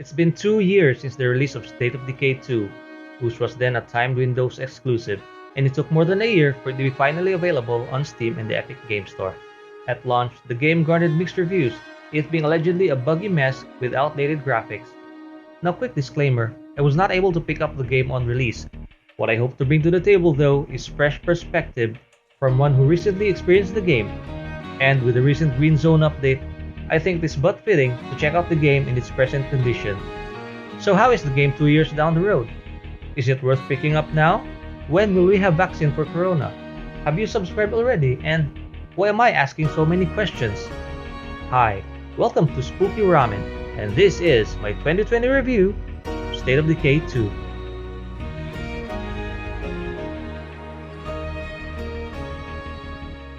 It's been 2 years since the release of State of Decay 2, which was then a timed Windows exclusive, and it took more than a year for it to be finally available on Steam and the Epic Game Store. At launch, the game garnered mixed reviews, it being allegedly a buggy mess with outdated graphics. Now, quick disclaimer, I was not able to pick up the game on release. What I hope to bring to the table though is fresh perspective from one who recently experienced the game, and with the recent Green Zone update, I think it is but fitting to check out the game in its present condition. So how is the game 2 years down the road? Is it worth picking up now? When will we have vaccine for Corona? Have you subscribed already? And why am I asking so many questions? Hi, welcome to Spooky Ramen, and this is my 2020 review of State of Decay 2. You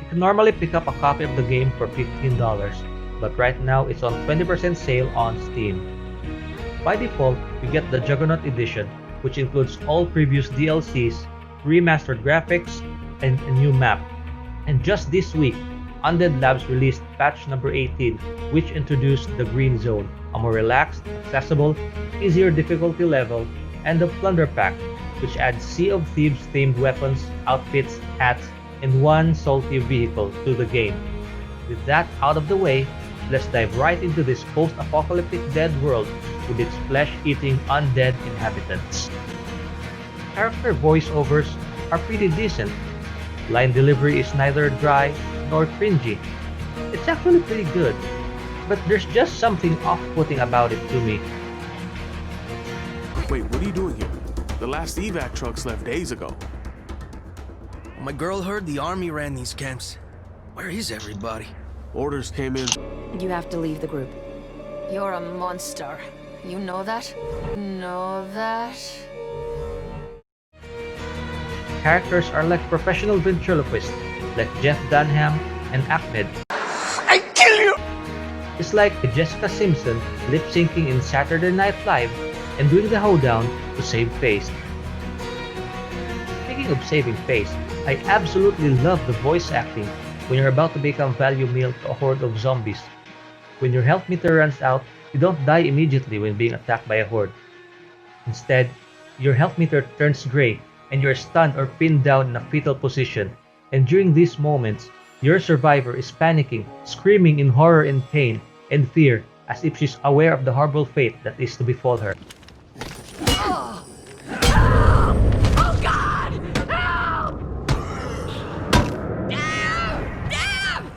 can normally pick up a copy of the game for $15, but right now it's on 20% sale on Steam. By default, you get the Juggernaut Edition, which includes all previous DLCs, remastered graphics, and a new map. And just this week, Undead Labs released patch number 18, which introduced the Green Zone, a more relaxed, accessible, easier difficulty level, and the Plunder Pack, which adds Sea of Thieves themed weapons, outfits, hats, and one salty vehicle to the game. With that out of the way, let's dive right into this post-apocalyptic dead world with its flesh-eating undead inhabitants. Character voiceovers are pretty decent. Line delivery is neither dry nor cringy. It's actually pretty good, but there's just something off-putting about it to me. Wait, what are you doing here? The last evac trucks left days ago. My girl heard the army ran these camps. Where is everybody? Orders came in. You have to leave the group. You're a monster. You know that? Know that? Characters are like professional ventriloquists, like Jeff Dunham and Ahmed. I kill you! It's like Jessica Simpson lip-syncing in Saturday Night Live and doing the hoedown to save face. Speaking of saving face, I absolutely love the voice acting when you're about to become value meal to a horde of zombies. When your health meter runs out, you don't die immediately when being attacked by a horde. Instead, your health meter turns gray and you're stunned or pinned down in a fetal position. And during these moments, your survivor is panicking, screaming in horror and pain and fear as if she's aware of the horrible fate that is to befall her. Oh God! Help! Damn!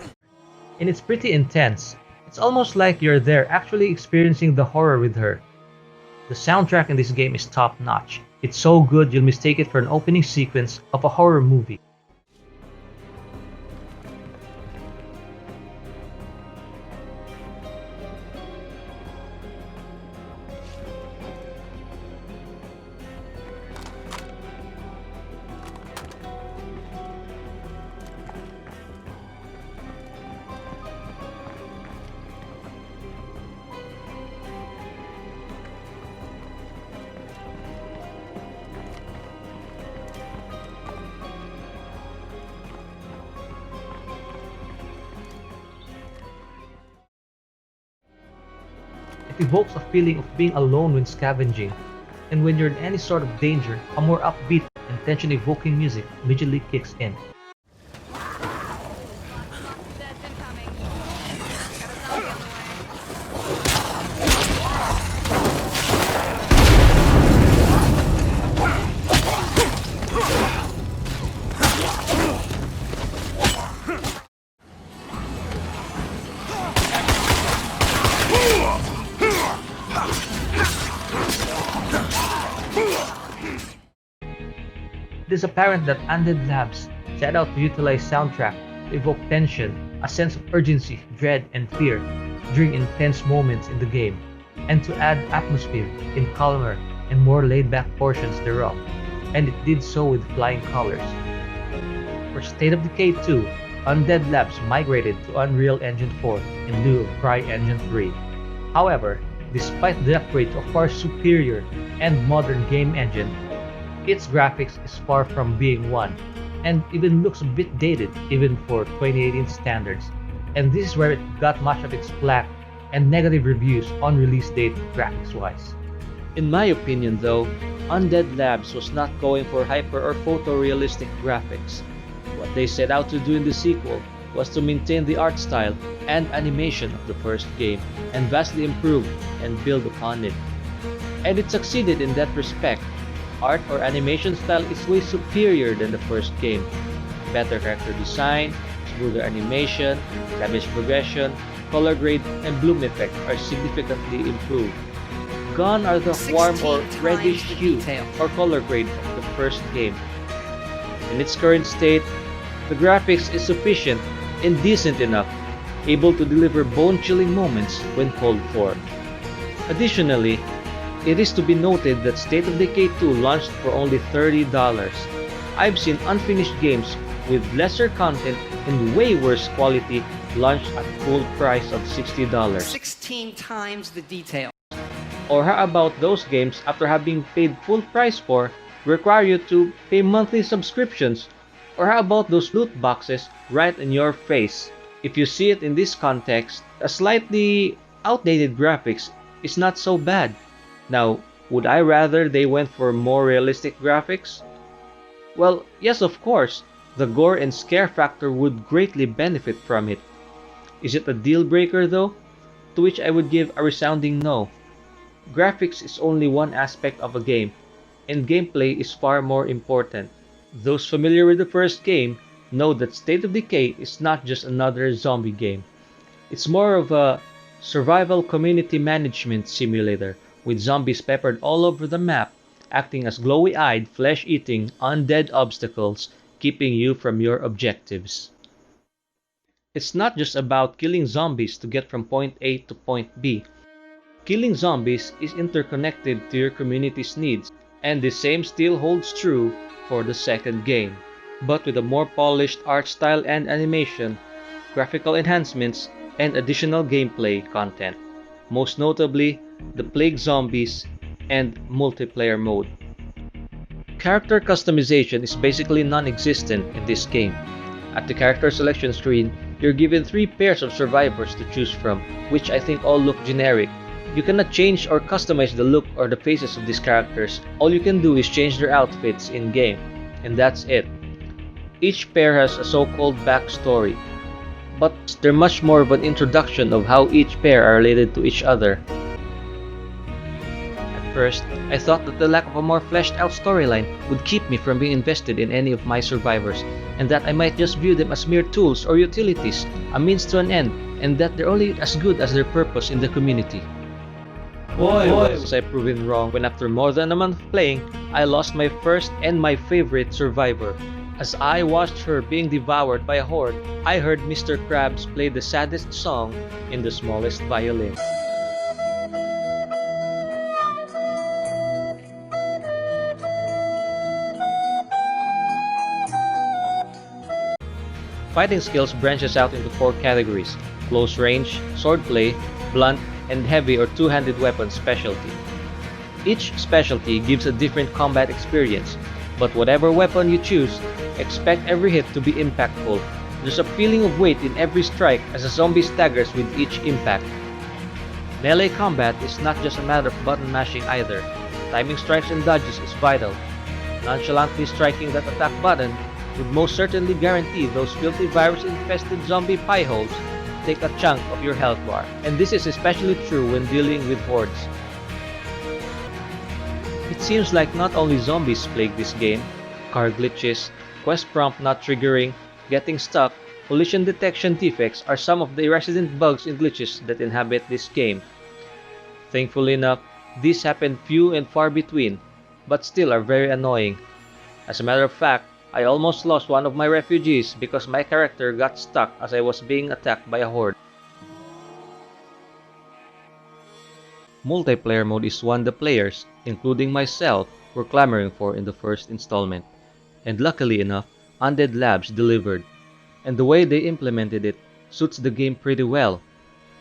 And it's pretty intense. It's almost like you're there actually experiencing the horror with her. The soundtrack in this game is top-notch. It's so good you'll mistake it for an opening sequence of a horror movie. It evokes a feeling of being alone when scavenging, and when you're in any sort of danger, a more upbeat and tension-evoking music immediately kicks in. It is apparent that Undead Labs set out to utilize soundtrack to evoke tension, a sense of urgency, dread, and fear during intense moments in the game, and to add atmosphere in calmer and more laid-back portions thereof, and it did so with flying colors. For State of Decay 2, Undead Labs migrated to Unreal Engine 4 in lieu of CryEngine 3. However, despite the upgrade to a far superior and modern game engine, its graphics is far from being one, and even looks a bit dated even for 2018 standards. And this is where it got much of its flack and negative reviews on release date graphics-wise. In my opinion though, Undead Labs was not going for hyper or photorealistic graphics. What they set out to do in the sequel was to maintain the art style and animation of the first game and vastly improve and build upon it. And it succeeded in that respect. Art or animation style is way superior than the first game. Better character design, smoother animation, damage progression, color grade, and bloom effect are significantly improved. Gone are the warm or reddish hue or color grade of the first game. In its current state, the graphics is sufficient and decent enough, able to deliver bone-chilling moments when called for. Additionally, it is to be noted that State of Decay 2 launched for only $30. I've seen unfinished games with lesser content and way worse quality launched at full price of $60. 16 times the detail. Or how about those games after having paid full price for require you to pay monthly subscriptions? Or how about those loot boxes right in your face? If you see it in this context, a slightly outdated graphics is not so bad. Now, would I rather they went for more realistic graphics? Well, yes, of course. The gore and scare factor would greatly benefit from it. Is it a deal breaker though? To which I would give a resounding no. Graphics is only one aspect of a game, and gameplay is far more important. Those familiar with the first game know that State of Decay is not just another zombie game. It's more of a survival community management simulator with zombies peppered all over the map, acting as glowy-eyed, flesh-eating, undead obstacles, keeping you from your objectives. It's not just about killing zombies to get from point A to point B. Killing zombies is interconnected to your community's needs, and the same still holds true for the second game, but with a more polished art style and animation, graphical enhancements, and additional gameplay content, most notably the Plague Zombies and multiplayer mode. Character customization is basically non-existent in this game. At the character selection screen, you're given 3 pairs of survivors to choose from, which I think all look generic. You cannot change or customize the look or the faces of these characters. All you can do is change their outfits in-game, and that's it. Each pair has a so-called backstory, but they're much more of an introduction of how each pair are related to each other. At first, I thought that the lack of a more fleshed out storyline would keep me from being invested in any of my survivors, and that I might just view them as mere tools or utilities, a means to an end, and that they're only as good as their purpose in the community. Boy, was I proven wrong when after more than a month of playing, I lost my first and my favorite survivor. As I watched her being devoured by a horde, I heard Mr. Krabs play the saddest song in the smallest violin. Fighting skills branches out into 4 categories: close range, swordplay, blunt, and heavy or two-handed weapon specialty. Each specialty gives a different combat experience, but whatever weapon you choose, expect every hit to be impactful. There's a feeling of weight in every strike as a zombie staggers with each impact. Melee combat is not just a matter of button mashing either. Timing strikes and dodges is vital. Nonchalantly striking that attack button would most certainly guarantee those filthy virus-infested zombie pie holes take a chunk of your health bar, and this is especially true when dealing with hordes. It seems like not only zombies plague this game. Car glitches, quest prompt not triggering, getting stuck, collision detection defects are some of the resident bugs and glitches that inhabit this game. Thankfully enough, these happen few and far between, but still are very annoying. As a matter of fact, I almost lost one of my refugees because my character got stuck as I was being attacked by a horde. Multiplayer mode is one the players, including myself, were clamoring for in the first installment, and luckily enough, Undead Labs delivered, and the way they implemented it suits the game pretty well.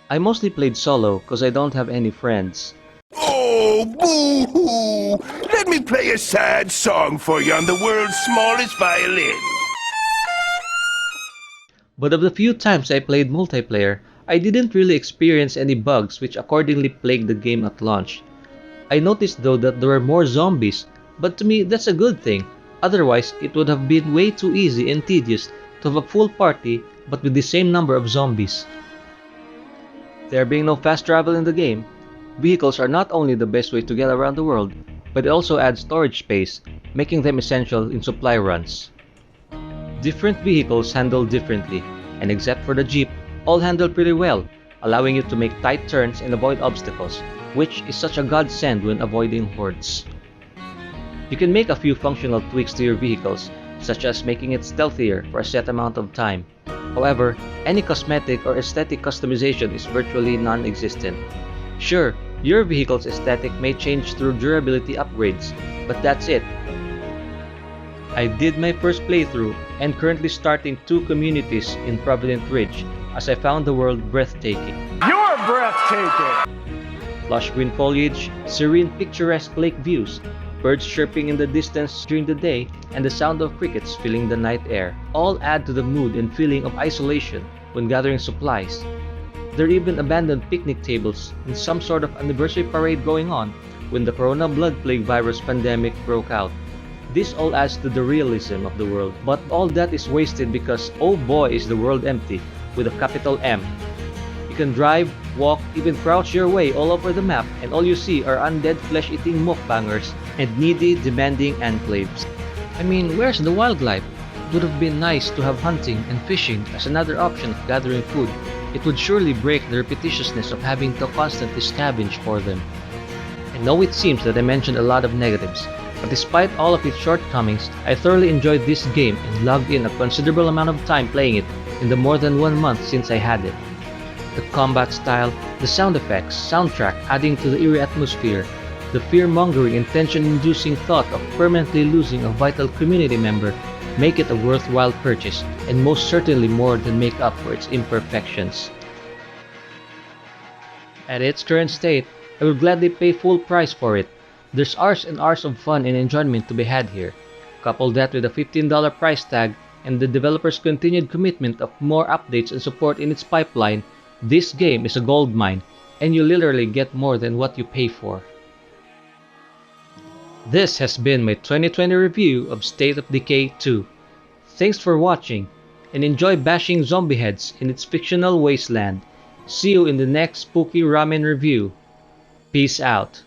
I mostly played solo cause I don't have any friends. Oh, boo-hoo! Let me play a sad song for you on the world's smallest violin. But of the few times I played multiplayer, I didn't really experience any bugs which accordingly plagued the game at launch. I noticed though that there were more zombies, but to me that's a good thing. Otherwise, it would have been way too easy and tedious to have a full party but with the same number of zombies. There being no fast travel in the game, vehicles are not only the best way to get around the world, but it also adds storage space, making them essential in supply runs. Different vehicles handle differently, and except for the Jeep, all handle pretty well, allowing you to make tight turns and avoid obstacles, which is such a godsend when avoiding hordes. You can make a few functional tweaks to your vehicles, such as making it stealthier for a set amount of time. However, any cosmetic or aesthetic customization is virtually non-existent. Sure, your vehicle's aesthetic may change through durability upgrades, but that's it. I did my first playthrough and currently starting 2 communities in Provident Ridge as I found the world breathtaking. You're breathtaking! Lush green foliage, serene picturesque lake views, birds chirping in the distance during the day, and the sound of crickets filling the night air all add to the mood and feeling of isolation when gathering supplies. There are even abandoned picnic tables and some sort of anniversary parade going on when the Corona blood plague virus pandemic broke out. This all adds to the realism of the world, but all that is wasted because oh boy is the world empty, with a capital M. You can drive, walk, even crouch your way all over the map and all you see are undead flesh-eating mukbangers and needy, demanding enclaves. I mean, where's the wildlife? It would have been nice to have hunting and fishing as another option of gathering food. It would surely break the repetitiousness of having to constantly scavenge for them. I know it seems that I mentioned a lot of negatives, but despite all of its shortcomings, I thoroughly enjoyed this game and logged in a considerable amount of time playing it in the more than 1 month since I had it. The combat style, the sound effects, soundtrack adding to the eerie atmosphere, the fear-mongering and tension-inducing thought of permanently losing a vital community member make it a worthwhile purchase and most certainly more than make up for its imperfections. At its current state, I would gladly pay full price for it. There's hours and hours of fun and enjoyment to be had here. Couple that with a $15 price tag and the developer's continued commitment of more updates and support in its pipeline, this game is a goldmine, and you literally get more than what you pay for. This has been my 2020 review of State of Decay 2. Thanks for watching, and enjoy bashing zombie heads in its fictional wasteland. See you in the next spooky ramen review. Peace out.